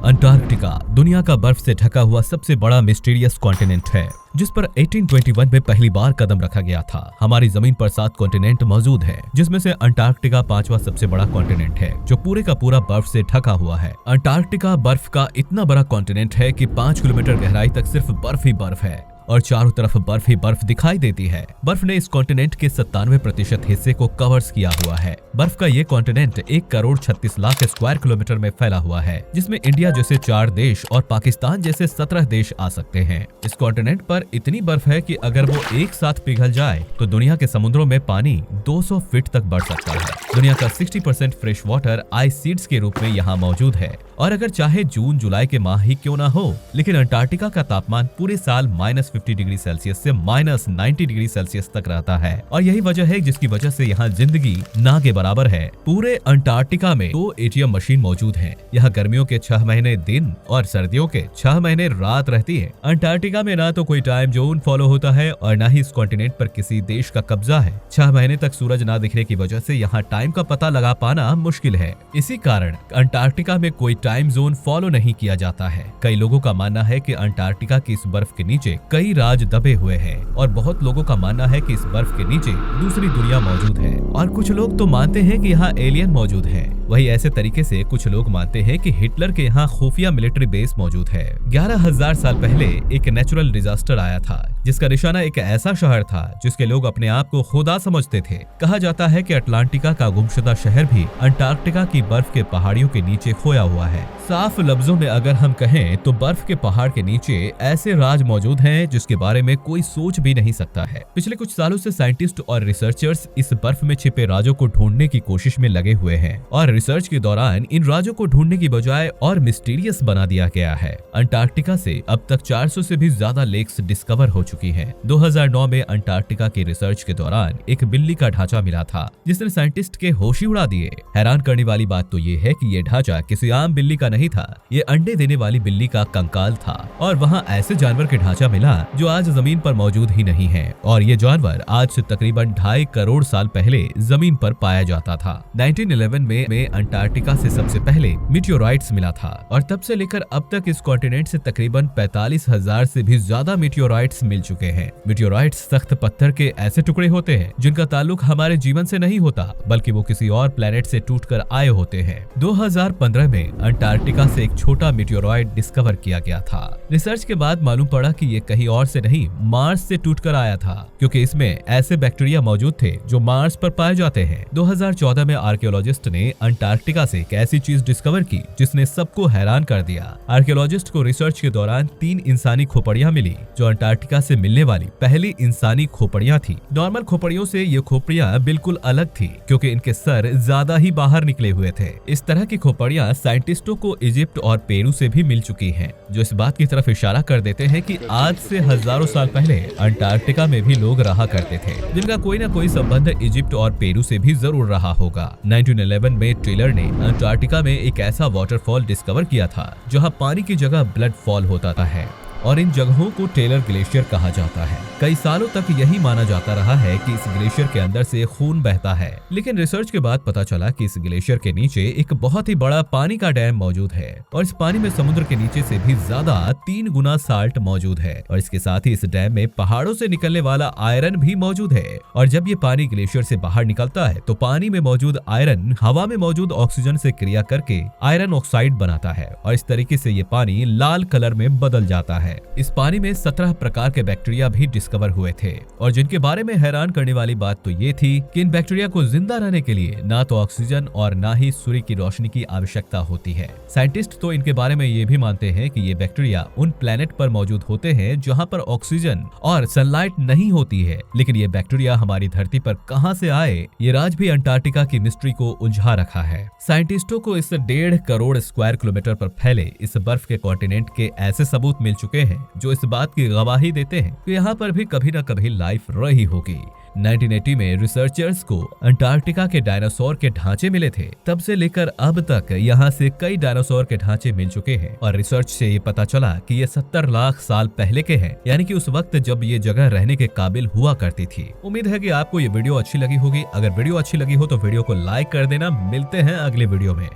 Antarctica दुनिया का बर्फ से ढका हुआ सबसे बड़ा मिस्टीरियस कॉन्टिनेंट है, जिस पर 1821 में पहली बार कदम रखा गया था। हमारी जमीन पर 7 कॉन्टिनेंट मौजूद है, जिसमें से अंटार्कटिका 5वां सबसे बड़ा कॉन्टिनेंट है, जो पूरे का पूरा बर्फ से ढका हुआ है। अंटार्कटिका बर्फ का इतना बड़ा कॉन्टिनेंट है कि 5 किलोमीटर गहराई तक सिर्फ बर्फ ही बर्फ है और चारों तरफ बर्फ ही बर्फ दिखाई देती है। बर्फ ने इस कॉन्टिनेंट के 97% हिस्से को कवर्स किया हुआ है। बर्फ का ये कॉन्टिनेंट 1,36,00,000 स्क्वायर किलोमीटर में फैला हुआ है, जिसमें इंडिया जैसे 4 देश और पाकिस्तान जैसे 17 देश आ सकते हैं। इस कॉन्टिनेंट पर इतनी बर्फ है कि अगर वो एक साथ पिघल जाए तो दुनिया के समुद्रों में पानी 200 फीट तक बढ़ सकता है। दुनिया का 60% फ्रेश वाटर आइस सीड्स के रूप में यहाँ मौजूद है, और अगर चाहे जून जुलाई के माह ही क्यों ना हो, लेकिन अंटार्कटिका का तापमान पूरे साल -50 डिग्री सेल्सियस से -90 डिग्री सेल्सियस तक रहता है। और यही वजह है जिसकी वजह से यहाँ जिंदगी ना के बराबर है। पूरे अंटार्कटिका में 2 एटीएम मशीन मौजूद हैं। यहाँ गर्मियों के 6 महीने दिन और सर्दियों के 6 महीने रात रहती है। अंटार्कटिका में ना तो कोई टाइम जोन फॉलो होता है और ना ही इस कॉन्टिनेंट पर किसी देश का कब्जा है। 6 महीने तक सूरज ना दिखने की वजह से यहाँ टाइम का पता लगा पाना मुश्किल है। इसी कारण अंटार्कटिका में कोई टाइम जोन फॉलो नहीं किया जाता है। कई लोगों का मानना है कि अंटार्कटिका की इस बर्फ के नीचे कई राज दबे हुए हैं, और बहुत लोगों का मानना है कि इस बर्फ के नीचे दूसरी दुनिया मौजूद है। और कुछ लोग तो मानते हैं कि यहाँ एलियन मौजूद है। वही ऐसे तरीके से कुछ लोग मानते हैं कि हिटलर के यहाँ खुफिया मिलिट्री बेस मौजूद है। 11,000 साल पहले एक नेचुरल डिजास्टर आया था, जिसका निशाना एक ऐसा शहर था जिसके लोग अपने आप को खुदा समझते थे। कहा जाता है कि अटलांटिका का गुमशुदा शहर भी अंटार्कटिका की बर्फ के पहाड़ियों के नीचे खोया हुआ है। साफ लफ्जों में अगर हम कहें तो बर्फ के पहाड़ के नीचे ऐसे राज मौजूद हैं जिसके बारे में कोई सोच भी नहीं सकता है। पिछले कुछ सालों से साइंटिस्ट और रिसर्चर्स इस बर्फ में छिपे राजों को ढूंढने की कोशिश में लगे हुए हैं, और रिसर्च के दौरान इन राजों को ढूंढने की बजाय और मिस्टीरियस बना दिया गया है। अंटार्कटिका से अब तक 400 से भी ज्यादा लेक्स डिस्कवर हो चुकी हैं। 2009 में अंटार्कटिका की रिसर्च के दौरान एक बिल्ली का ढांचा मिला था, जिसने साइंटिस्ट के होश ही उड़ा दिए। हैरान करने वाली बात तो ये है कि ये ढांचा किसी आम बिल्ली का नहीं था, ये अंडे देने वाली बिल्ली का कंकाल था। और वहाँ ऐसे जानवर के ढांचा मिला जो आज जमीन पर मौजूद ही नहीं है, और ये जानवर आज से तकरीबन 2.5 करोड़ साल पहले जमीन पर पाया जाता था। 1911 में अंटार्कटिका से सबसे पहले मीटियोराइट्स मिला था, और तब से लेकर अब तक इस कॉन्टिनेंट से तकरीबन 45,000 से भी ज्यादा मीटियोराइट्स मिल चुके हैं। मीटियोराइट्स सख्त पत्थर के ऐसे टुकड़े होते हैं जिनका ताल्लुक हमारे जीवन से नहीं होता, बल्कि वो किसी और प्लेनेट से टूटकर आए होते हैं। 2015 में अंटार्कटिका से एक छोटा मीटियोराइट डिस्कवर किया गया था। रिसर्च के बाद मालूम पड़ा कि ये कहीं और से नहीं, मार्स से टूटकर आया था, क्योंकि इसमें ऐसे बैक्टीरिया मौजूद थे जो मार्स पर पाए जाते हैं। 2014 में आर्कियोलॉजिस्ट ने अंटार्कटिका से एक ऐसी चीज डिस्कवर की जिसने सबको हैरान कर दिया। आर्कियोलॉजिस्ट को रिसर्च के दौरान 3 इंसानी खोपड़ियां मिली, जो अंटार्कटिका से मिलने वाली पहली इंसानी खोपड़ियां थी। नॉर्मल खोपड़ियों से ये खोपड़ियां बिल्कुल अलग थी, क्योंकि इनके सर ज्यादा ही बाहर निकले हुए थे। इस तरह की खोपड़ियां साइंटिस्टों को इजिप्ट और पेरू से भी मिल चुकी हैं, जो इस बात की तरफ इशारा कर देते हैं कि आज से हजारों साल पहले अंटार्कटिका में भी लोग रहा करते थे, जिनका कोई न कोई संबंध इजिप्ट और पेरू से भी जरूर रहा होगा। 1911 में टेलर ने अंटार्कटिका में एक ऐसा वाटरफॉल डिस्कवर किया था जहां पानी की जगह ब्लड फॉल होता है, और इन जगहों को टेलर ग्लेशियर कहा जाता है। कई सालों तक यही माना जाता रहा है कि इस ग्लेशियर के अंदर से खून बहता है, लेकिन रिसर्च के बाद पता चला कि इस ग्लेशियर के नीचे एक बहुत ही बड़ा पानी का डैम मौजूद है, और इस पानी में समुद्र के नीचे से भी ज्यादा 3 गुना साल्ट मौजूद है, और इसके साथ ही इस डैम में पहाड़ों से निकलने वाला आयरन भी मौजूद है। और जब ये पानी ग्लेशियर से बाहर निकलता है तो पानी में मौजूद आयरन हवा में मौजूद ऑक्सीजन से क्रिया करके आयरन ऑक्साइड बनाता है, और इस तरीके से ये पानी लाल कलर में बदल जाता है। इस पानी में 17 प्रकार के बैक्टीरिया भी डिस्कवर हुए थे, और जिनके बारे में हैरान करने वाली बात तो ये थी कि इन बैक्टीरिया को जिंदा रहने के लिए ना तो ऑक्सीजन और ना ही सूर्य की रोशनी की आवश्यकता होती है। साइंटिस्ट तो इनके बारे में ये भी मानते हैं कि ये बैक्टीरिया उन प्लेनेट पर मौजूद होते हैं जहाँ पर ऑक्सीजन और सनलाइट नहीं होती है, लेकिन ये बैक्टीरिया हमारी धरती पर कहाँ से आए, ये राज भी अंटार्कटिका की मिस्ट्री को उलझा रखा है। साइंटिस्टों को इस 1.5 करोड़ स्क्वायर किलोमीटर पर फैले इस बर्फ के कॉन्टिनेंट के ऐसे सबूत मिल चुके हैं जो इस बात की गवाही देते हैं कि यहाँ पर भी कभी न कभी लाइफ रही होगी। 1980 में रिसर्चर्स को अंटार्कटिका के डायनासोर के ढांचे मिले थे। तब से लेकर अब तक यहाँ से कई डायनासोर के ढांचे मिल चुके हैं, और रिसर्च से ये पता चला कि ये 70 लाख साल पहले के हैं, यानी कि उस वक्त जब ये जगह रहने के काबिल हुआ करती थी। उम्मीद है कि आपको ये वीडियो अच्छी लगी होगी। अगर वीडियो अच्छी लगी हो तो वीडियो को लाइक कर देना। मिलते हैं अगले वीडियो में।